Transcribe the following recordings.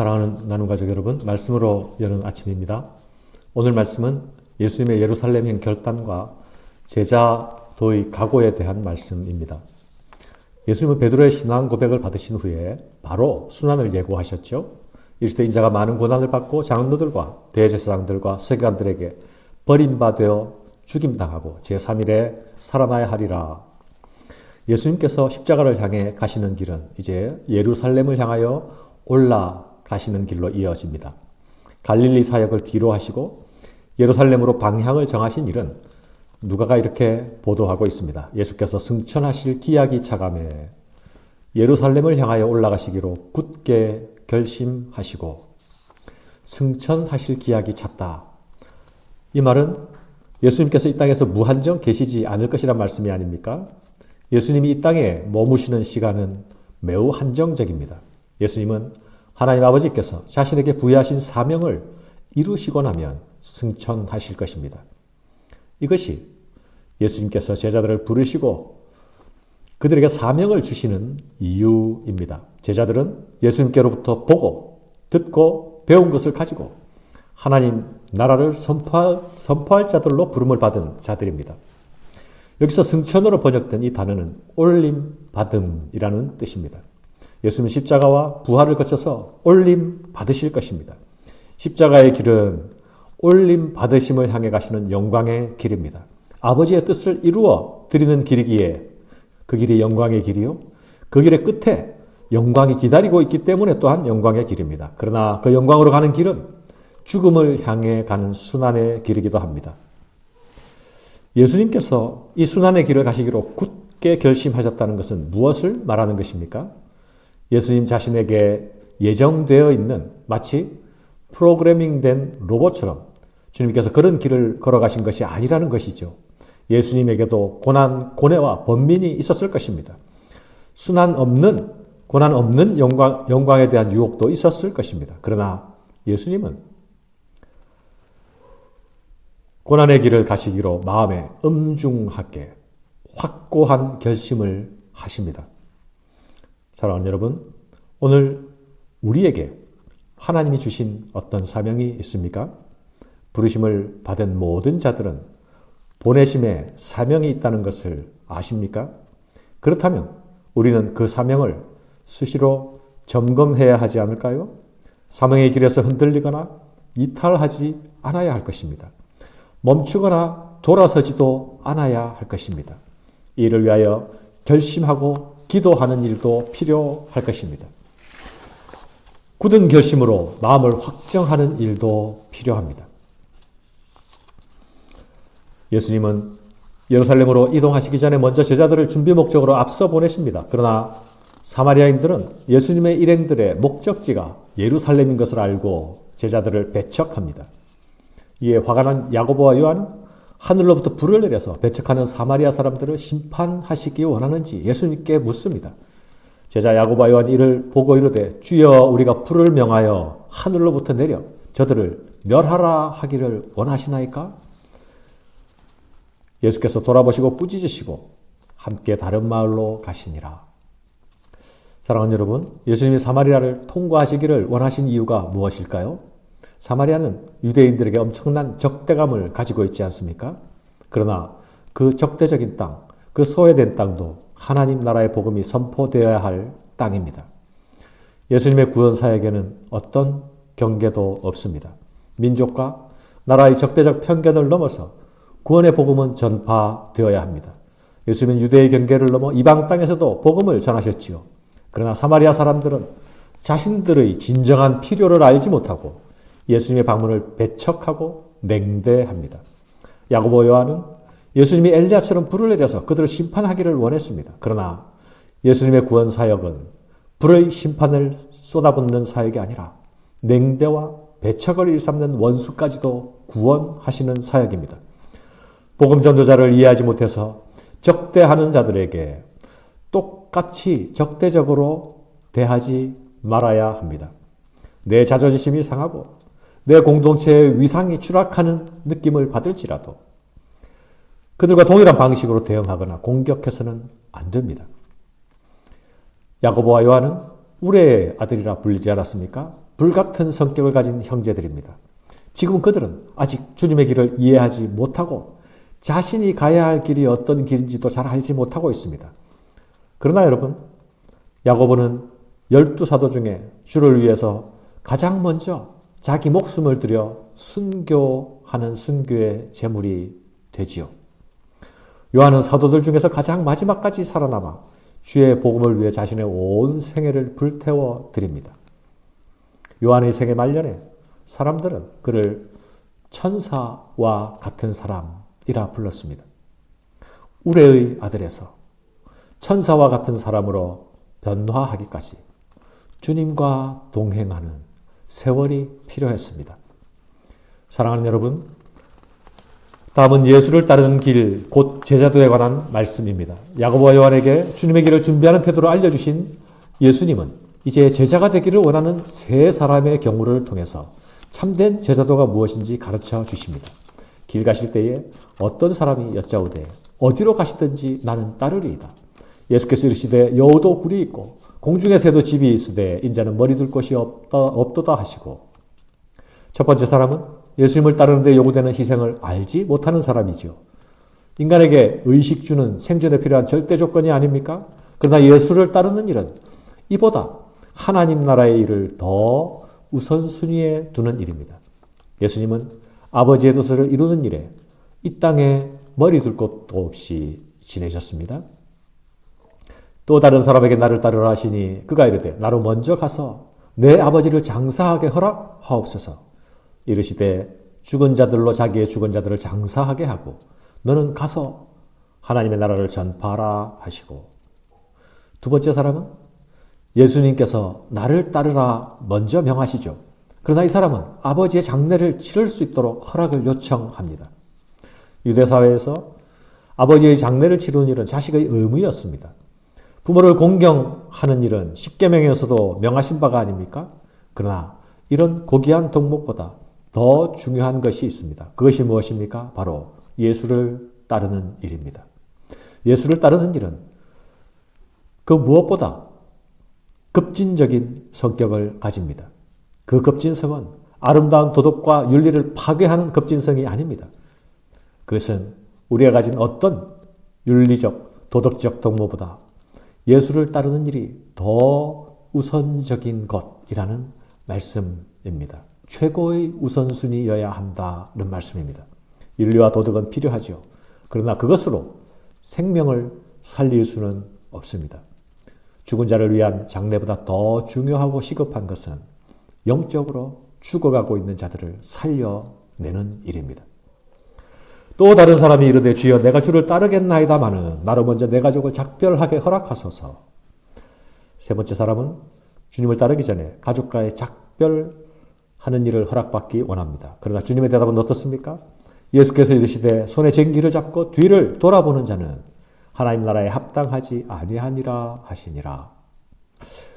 사랑하는 나눔가족 여러분, 말씀으로 여는 아침입니다. 오늘 말씀은 예수님의 예루살렘행 결단과 제자 도의 각오에 대한 말씀입니다. 예수님은 베드로의 신앙 고백을 받으신 후에 바로 순환을 예고하셨죠. 이르되 인자가 많은 고난을 받고 장로들과 대제사장들과 서기관들에게 버림받아 죽임당하고 제3일에 살아나야 하리라. 예수님께서 십자가를 향해 가시는 길은 이제 예루살렘을 향하여 올라가시는 길로 이어집니다. 갈릴리 사역을 뒤로 하시고 예루살렘으로 방향을 정하신 일은 누가가 이렇게 보도하고 있습니다. 예수께서 승천하실 기약이 차감해 예루살렘을 향하여 올라가시기로 굳게 결심하시고 승천하실 기약이 찼다. 이 말은 예수님께서 이 땅에서 무한정 계시지 않을 것이란 말씀이 아닙니까? 예수님이 이 땅에 머무시는 시간은 매우 한정적입니다. 예수님은 하나님 아버지께서 자신에게 부여하신 사명을 이루시고 나면 승천하실 것입니다. 이것이 예수님께서 제자들을 부르시고 그들에게 사명을 주시는 이유입니다. 제자들은 예수님께로부터 보고 듣고 배운 것을 가지고 하나님 나라를 선포할 자들로 부름을 받은 자들입니다. 여기서 승천으로 번역된 이 단어는 올림받음이라는 뜻입니다. 예수님은 십자가와 부활을 거쳐서 올림받으실 것입니다. 십자가의 길은 올림받으심을 향해 가시는 영광의 길입니다. 아버지의 뜻을 이루어 드리는 길이기에 그 길이 영광의 길이요. 그 길의 끝에 영광이 기다리고 있기 때문에 또한 영광의 길입니다. 그러나 그 영광으로 가는 길은 죽음을 향해 가는 순환의 길이기도 합니다. 예수님께서 이 순환의 길을 가시기로 굳게 결심하셨다는 것은 무엇을 말하는 것입니까? 예수님 자신에게 예정되어 있는 마치 프로그래밍된 로봇처럼 주님께서 그런 길을 걸어가신 것이 아니라는 것이죠. 예수님에게도 고난, 고뇌와 번민이 있었을 것입니다. 순환 없는, 고난 없는 영광에 대한 유혹도 있었을 것입니다. 그러나 예수님은 고난의 길을 가시기로 마음에 엄중하게 확고한 결심을 하십니다. 사랑하는 여러분, 오늘 우리에게 하나님이 주신 어떤 사명이 있습니까? 부르심을 받은 모든 자들은 보내심에 사명이 있다는 것을 아십니까? 그렇다면 우리는 그 사명을 수시로 점검해야 하지 않을까요? 사명의 길에서 흔들리거나 이탈하지 않아야 할 것입니다. 멈추거나 돌아서지도 않아야 할 것입니다. 이를 위하여 결심하고 기도하는 일도 필요할 것입니다. 굳은 결심으로 마음을 확정하는 일도 필요합니다. 예수님은 예루살렘으로 이동하시기 전에 먼저 제자들을 준비 목적으로 앞서 보내십니다. 그러나 사마리아인들은 예수님의 일행들의 목적지가 예루살렘인 것을 알고 제자들을 배척합니다. 이에 화가 난 야고보와 요한은 하늘로부터 불을 내려서 배척하는 사마리아 사람들을 심판하시기 원하는지 예수님께 묻습니다. 제자 야고보와 요한이 이를 보고 이르되 주여 우리가 불을 명하여 하늘로부터 내려 저들을 멸하라 하기를 원하시나이까? 예수께서 돌아보시고 꾸짖으시고 함께 다른 마을로 가시니라. 사랑하는 여러분, 예수님이 사마리아를 통과하시기를 원하신 이유가 무엇일까요? 사마리아는 유대인들에게 엄청난 적대감을 가지고 있지 않습니까? 그러나 그 적대적인 땅, 그 소외된 땅도 하나님 나라의 복음이 선포되어야 할 땅입니다. 예수님의 구원 사역에는 어떤 경계도 없습니다. 민족과 나라의 적대적 편견을 넘어서 구원의 복음은 전파되어야 합니다. 예수님은 유대의 경계를 넘어 이방 땅에서도 복음을 전하셨지요. 그러나 사마리아 사람들은 자신들의 진정한 필요를 알지 못하고 예수님의 방문을 배척하고 냉대합니다. 야고보 요한은 예수님이 엘리야처럼 불을 내려서 그들을 심판하기를 원했습니다. 그러나 예수님의 구원 사역은 불의 심판을 쏟아붓는 사역이 아니라 냉대와 배척을 일삼는 원수까지도 구원하시는 사역입니다. 복음 전도자를 이해하지 못해서 적대하는 자들에게 똑같이 적대적으로 대하지 말아야 합니다. 내 자존심이 상하고 내 공동체의 위상이 추락하는 느낌을 받을지라도 그들과 동일한 방식으로 대응하거나 공격해서는 안 됩니다. 야고보와 요한은 우레의 아들이라 불리지 않았습니까? 불같은 성격을 가진 형제들입니다. 지금 그들은 아직 주님의 길을 이해하지 못하고 자신이 가야 할 길이 어떤 길인지도 잘 알지 못하고 있습니다. 그러나 여러분, 야고보는 12사도 중에 주를 위해서 가장 먼저 자기 목숨을 들여 순교하는 순교의 제물이 되지요. 요한은 사도들 중에서 가장 마지막까지 살아남아 주의 복음을 위해 자신의 온 생애를 불태워 드립니다. 요한의 생애 말년에 사람들은 그를 천사와 같은 사람이라 불렀습니다. 우레의 아들에서 천사와 같은 사람으로 변화하기까지 주님과 동행하는 세월이 필요했습니다. 사랑하는 여러분, 다음은 예수를 따르는 길, 곧 제자도에 관한 말씀입니다. 야고보와 요한에게 주님의 길을 준비하는 태도를 알려주신 예수님은 이제 제자가 되기를 원하는 세 사람의 경우를 통해서 참된 제자도가 무엇인지 가르쳐 주십니다. 길 가실 때에 어떤 사람이 여짜오되 어디로 가시든지 나는 따르리이다. 예수께서 이르시되 여우도 굴이 있고 공중의 새도 집이 있으되 인자는 머리 둘 곳이 없도다 하시고, 첫 번째 사람은 예수님을 따르는데 요구되는 희생을 알지 못하는 사람이지요. 인간에게 의식 주는 생존에 필요한 절대 조건이 아닙니까? 그러나 예수를 따르는 일은 이보다 하나님 나라의 일을 더 우선순위에 두는 일입니다. 예수님은 아버지의 뜻을 이루는 일에 이 땅에 머리 둘 곳도 없이 지내셨습니다. 또 다른 사람에게 나를 따르라 하시니 그가 이르되 나로 먼저 가서 내 아버지를 장사하게 허락하옵소서. 이르시되 죽은 자들로 자기의 죽은 자들을 장사하게 하고 너는 가서 하나님의 나라를 전파하라 하시고, 두 번째 사람은 예수님께서 나를 따르라 먼저 명하시죠. 그러나 이 사람은 아버지의 장례를 치를 수 있도록 허락을 요청합니다. 유대사회에서 아버지의 장례를 치르는 일은 자식의 의무였습니다. 부모를 공경하는 일은 십계명에서도 명하신 바가 아닙니까? 그러나 이런 고귀한 덕목보다 더 중요한 것이 있습니다. 그것이 무엇입니까? 바로 예수를 따르는 일입니다. 예수를 따르는 일은 그 무엇보다 급진적인 성격을 가집니다. 그 급진성은 아름다운 도덕과 윤리를 파괴하는 급진성이 아닙니다. 그것은 우리가 가진 어떤 윤리적, 도덕적 덕목보다 예수를 따르는 일이 더 우선적인 것이라는 말씀입니다. 최고의 우선순위여야 한다는 말씀입니다. 윤리와 도덕은 필요하죠. 그러나 그것으로 생명을 살릴 수는 없습니다. 죽은 자를 위한 장례보다 더 중요하고 시급한 것은 영적으로 죽어가고 있는 자들을 살려내는 일입니다. 또 다른 사람이 이르되 주여 내가 주를 따르겠나이다마는 나로 먼저 내 가족을 작별하게 허락하소서. 세 번째 사람은 주님을 따르기 전에 가족과의 작별하는 일을 허락받기 원합니다. 그러나 주님의 대답은 어떻습니까? 예수께서 이르시되 손에 쟁기를 잡고 뒤를 돌아보는 자는 하나님 나라에 합당하지 아니하니라 하시니라.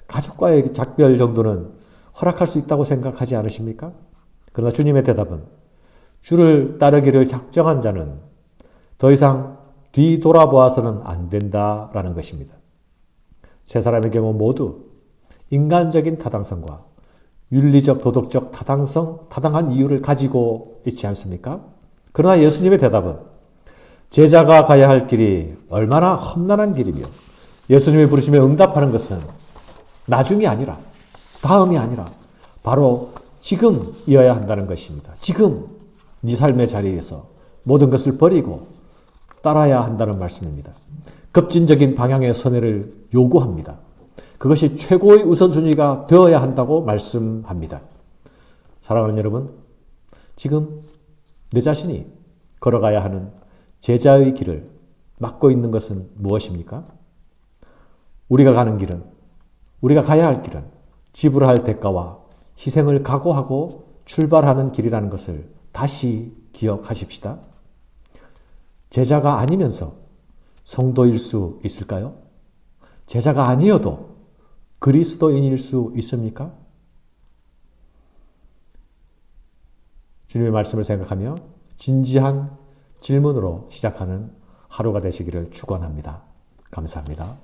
가족과의 작별 정도는 허락할 수 있다고 생각하지 않으십니까? 그러나 주님의 대답은 주를 따르기를 작정한 자는 더 이상 뒤돌아보아서는 안 된다라는 것입니다. 세 사람의 경우 모두 인간적인 타당성과 윤리적, 도덕적 타당한 이유를 가지고 있지 않습니까? 그러나 예수님의 대답은 제자가 가야 할 길이 얼마나 험난한 길이며 예수님이 부르시며 응답하는 것은 나중이 아니라, 다음이 아니라 바로 지금이어야 한다는 것입니다. 지금 네 삶의 자리에서 모든 것을 버리고 따라야 한다는 말씀입니다. 급진적인 방향의 선회를 요구합니다. 그것이 최고의 우선순위가 되어야 한다고 말씀합니다. 사랑하는 여러분, 지금 내 자신이 걸어가야 하는 제자의 길을 막고 있는 것은 무엇입니까? 우리가 가는 길은, 우리가 가야 할 길은 지불할 대가와 희생을 각오하고 출발하는 길이라는 것을 다시 기억하십시다. 제자가 아니면서 성도일 수 있을까요? 제자가 아니어도 그리스도인일 수 있습니까? 주님의 말씀을 생각하며 진지한 질문으로 시작하는 하루가 되시기를 축원합니다. 감사합니다.